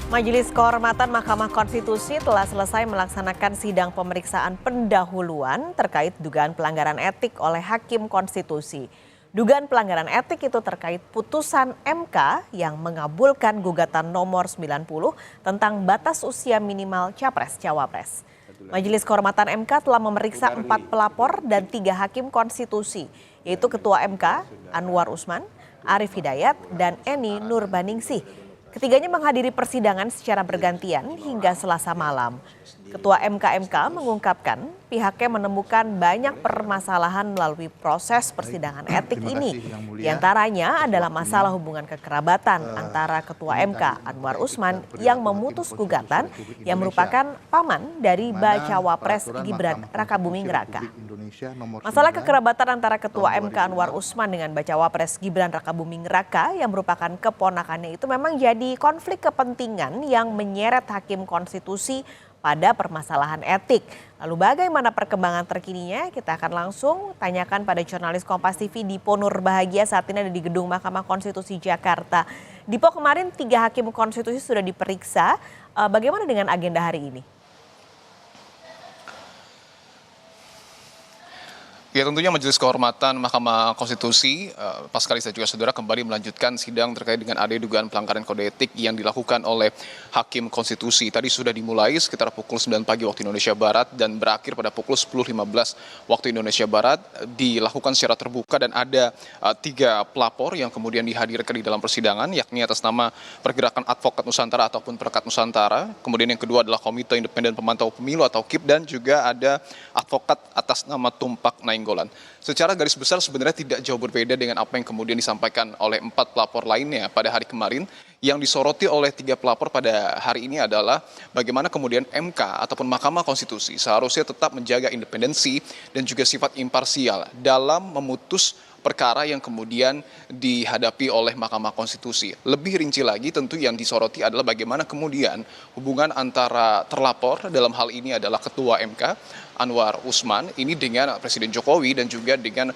Majelis Kehormatan Mahkamah Konstitusi telah selesai melaksanakan sidang pemeriksaan pendahuluan terkait dugaan pelanggaran etik oleh Hakim Konstitusi. Dugaan pelanggaran etik itu terkait putusan MK yang mengabulkan gugatan nomor 90 tentang batas usia minimal Capres-Cawapres. Majelis Kehormatan MK telah memeriksa 4 pelapor dan 3 hakim konstitusi, yaitu Ketua MK Anwar Usman, Arief Hidayat, dan Eni Nurbaningsih. Ketiganya menghadiri persidangan secara bergantian hingga Selasa malam. Ketua MK mengungkapkan pihaknya menemukan banyak permasalahan melalui proses persidangan etik ini. Di antaranya adalah masalah hubungan kekerabatan antara Ketua MK Anwar Usman yang memutus gugatan yang merupakan paman dari Bacawa Pres Gibran Rakabuming Raka. Masalah kekerabatan antara Ketua MK Anwar Usman dengan Bacawa Pres Gibran Rakabuming Raka yang merupakan keponakannya itu memang jadi konflik kepentingan yang menyeret Hakim Konstitusi pada permasalahan etik. Lalu bagaimana perkembangan terkininya? Kita akan langsung tanyakan pada jurnalis Kompas TV Dipo Nurbahagia saat ini ada di Gedung Mahkamah Konstitusi Jakarta. Dipo, kemarin 3 hakim konstitusi sudah diperiksa. Bagaimana dengan agenda hari ini? Ya, tentunya Majelis Kehormatan Mahkamah Konstitusi Pasca Lisa juga saudara kembali melanjutkan sidang terkait dengan adanya dugaan pelanggaran kode etik yang dilakukan oleh Hakim Konstitusi. Tadi sudah dimulai sekitar pukul 9 pagi waktu Indonesia Barat dan berakhir pada pukul 10.15 waktu Indonesia Barat. Dilakukan secara terbuka dan ada 3 pelapor yang kemudian dihadirkan di dalam persidangan, yakni atas nama Pergerakan Advokat Nusantara ataupun Perkat Nusantara. Kemudian yang kedua adalah Komite Independen Pemantau Pemilu atau KIP, dan juga ada advokat atas nama Tumpak Nainggolan. Secara garis besar sebenarnya tidak jauh berbeda dengan apa yang kemudian disampaikan oleh 4 pelapor lainnya pada hari kemarin. Yang disoroti oleh 3 pelapor pada hari ini adalah bagaimana kemudian MK ataupun Mahkamah Konstitusi seharusnya tetap menjaga independensi dan juga sifat imparsial dalam memutus perkara yang kemudian dihadapi oleh Mahkamah Konstitusi. Lebih rinci lagi tentu yang disoroti adalah bagaimana kemudian hubungan antara terlapor dalam hal ini adalah Ketua MK Anwar Usman ini dengan Presiden Jokowi dan juga dengan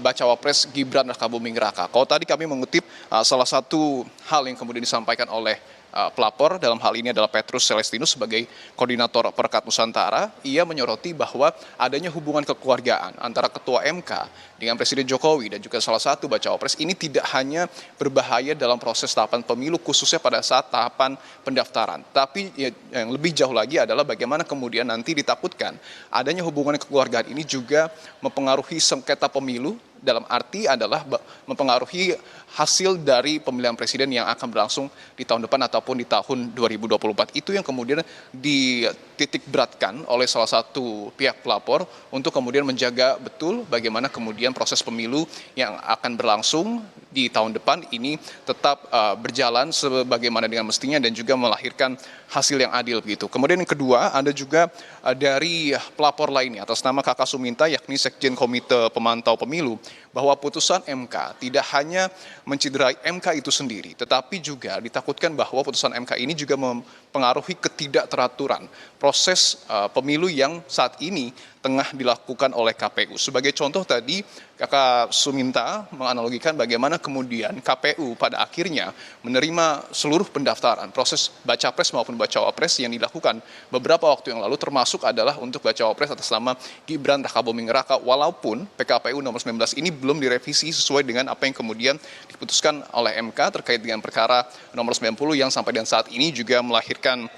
Bacawa Pres Gibran Rakabuming Raka. Kalau tadi kami mengutip salah satu hal yang kemudian disampaikan oleh pelapor dalam hal ini adalah Petrus Celestinus sebagai koordinator Perkat Nusantara. Ia menyoroti bahwa adanya hubungan kekeluargaan antara Ketua MK dengan Presiden Jokowi dan juga salah satu Bacawa Pres ini tidak hanya berbahaya dalam proses tahapan pemilu khususnya pada saat tahapan pendaftaran. Tapi yang lebih jauh lagi adalah bagaimana kemudian nanti ditakutkan adanya hubungan kekeluargaan ini juga mempengaruhi sengketa pemilu, dalam arti adalah mempengaruhi hasil dari pemilihan presiden yang akan berlangsung di tahun depan ataupun di tahun 2024. Itu yang kemudian dititik beratkan oleh salah satu pihak pelapor untuk kemudian menjaga betul bagaimana kemudian proses pemilu yang akan berlangsung di tahun depan ini tetap berjalan sebagaimana dengan mestinya dan juga melahirkan hasil yang adil begitu. Kemudian yang kedua ada juga dari pelapor lainnya atas nama Kakak Suminta yakni Sekjen Komite Pemantau Pemilu bahwa putusan MK tidak hanya menciderai MK itu sendiri, tetapi juga ditakutkan bahwa putusan MK ini juga mempengaruhi ketidakteraturan proses pemilu yang saat ini tengah dilakukan oleh KPU. Sebagai contoh tadi Kakak Suminta menganalogikan bagaimana kemudian KPU pada akhirnya menerima seluruh pendaftaran proses baca pres maupun bacawa pres yang dilakukan beberapa waktu yang lalu, termasuk adalah untuk bacawa pres atas nama Gibran Rakabuming Raka, walaupun PKPU nomor 19 ini belum direvisi sesuai dengan apa yang kemudian diputuskan oleh MK terkait dengan perkara nomor 90 yang sampai dan saat ini juga melahirkan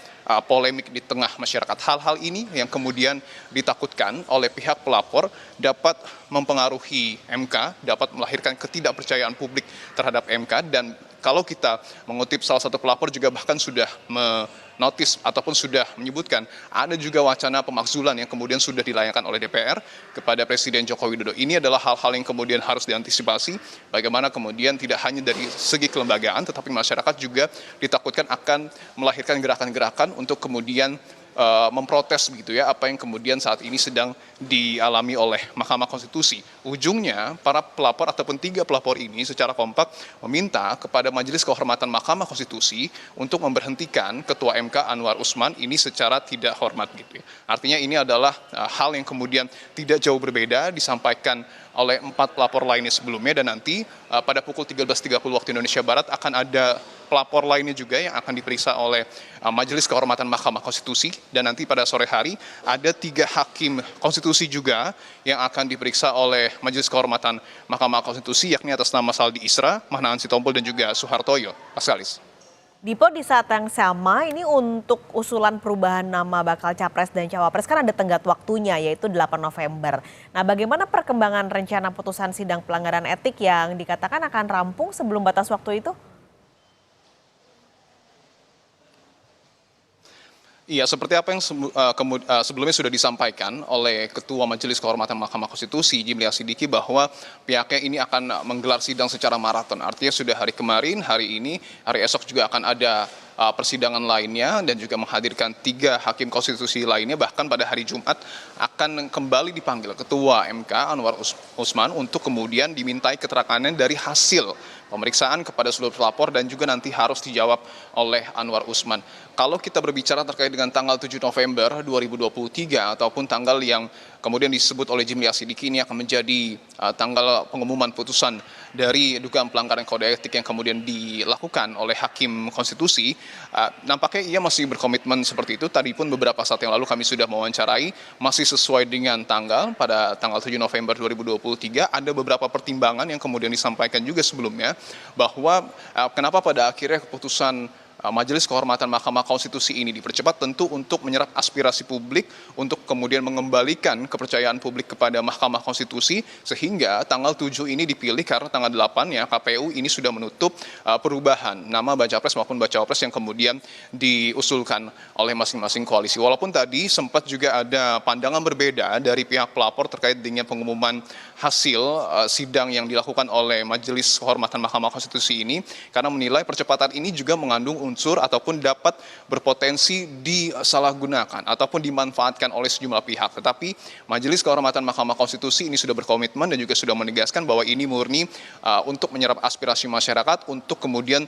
polemik di tengah masyarakat. Hal-hal ini yang kemudian ditakutkan oleh pihak pelapor dapat mempengaruhi MK, dapat melahirkan ketidakpercayaan publik terhadap MK. Dan kalau kita mengutip salah satu pelapor juga bahkan sudah menotis ataupun sudah menyebutkan ada juga wacana pemakzulan yang kemudian sudah dilayangkan oleh DPR kepada Presiden Joko Widodo. Ini adalah hal-hal yang kemudian harus diantisipasi, bagaimana kemudian tidak hanya dari segi kelembagaan tetapi masyarakat juga ditakutkan akan melahirkan gerakan-gerakan untuk kemudian memprotes begitu ya apa yang kemudian saat ini sedang dialami oleh Mahkamah Konstitusi. Ujungnya para pelapor ataupun 3 pelapor ini secara kompak meminta kepada Majelis Kehormatan Mahkamah Konstitusi untuk memberhentikan Ketua MK Anwar Usman ini secara tidak hormat gitu ya. Artinya ini adalah hal yang kemudian tidak jauh berbeda disampaikan oleh 4 pelapor lainnya sebelumnya, dan nanti pada pukul 13.30 waktu Indonesia Barat akan ada pelapor lainnya juga yang akan diperiksa oleh Majelis Kehormatan Mahkamah Konstitusi, dan nanti pada sore hari ada 3 hakim konstitusi juga yang akan diperiksa oleh Majelis Kehormatan Mahkamah Konstitusi, yakni atas nama Saldi Isra, Mahnaan Sitompul, dan juga Suhartoyo. Paskalis. Dipo, di saat yang sama ini untuk usulan perubahan nama bakal capres dan cawapres kan ada tenggat waktunya yaitu 8 November. Nah, bagaimana perkembangan rencana putusan sidang pelanggaran etik yang dikatakan akan rampung sebelum batas waktu itu? Iya, seperti apa yang sebelumnya sudah disampaikan oleh Ketua Majelis Kehormatan Mahkamah Konstitusi, Jimli Asidiki, bahwa pihaknya ini akan menggelar sidang secara maraton. Artinya sudah hari kemarin, hari ini, hari esok juga akan ada persidangan lainnya dan juga menghadirkan 3 hakim konstitusi lainnya. Bahkan pada hari Jumat akan kembali dipanggil Ketua MK Anwar Usman untuk kemudian dimintai keterangannya dari hasil pemeriksaan kepada seluruh pelapor dan juga nanti harus dijawab oleh Anwar Usman. Kalau kita berbicara terkait dengan tanggal 7 November 2023 ataupun tanggal yang kemudian disebut oleh Jimli Asidiki ini akan menjadi tanggal pengumuman putusan dari dugaan pelanggaran kode etik yang kemudian dilakukan oleh hakim konstitusi, nampaknya ia masih berkomitmen seperti itu. Tadi pun beberapa saat yang lalu kami sudah mewawancarai, masih sesuai dengan tanggal pada tanggal 7 November 2023. Ada beberapa pertimbangan yang kemudian disampaikan juga sebelumnya bahwa kenapa pada akhirnya keputusan Majelis Kehormatan Mahkamah Konstitusi ini dipercepat, tentu untuk menyerap aspirasi publik, untuk kemudian mengembalikan kepercayaan publik kepada Mahkamah Konstitusi, sehingga tanggal 7 ini dipilih karena tanggal 8 ya KPU ini sudah menutup perubahan nama baca pres maupun baca pres yang kemudian diusulkan oleh masing-masing koalisi. Walaupun tadi sempat juga ada pandangan berbeda dari pihak pelapor terkait dengan pengumuman hasil sidang yang dilakukan oleh Majelis Kehormatan Mahkamah Konstitusi ini, karena menilai percepatan ini juga mengandung unsur ataupun dapat berpotensi disalahgunakan ataupun dimanfaatkan oleh sejumlah pihak. Tetapi Majelis Kehormatan Mahkamah Konstitusi ini sudah berkomitmen dan juga sudah menegaskan bahwa ini murni untuk menyerap aspirasi masyarakat, untuk kemudian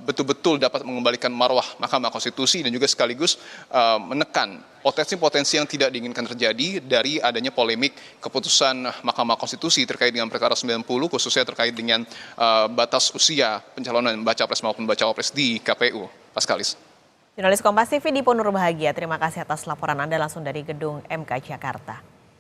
betul-betul dapat mengembalikan marwah Mahkamah Konstitusi dan juga sekaligus menekan potensi-potensi yang tidak diinginkan terjadi dari adanya polemik keputusan Mahkamah Konstitusi terkait dengan perkara 90, khususnya terkait dengan batas usia pencalonan baca pres maupun baca pres di KPU. Paskalis. Jurnalis Kompas TV Dipo Nurbahagia, terima kasih atas laporan Anda langsung dari Gedung MK Jakarta.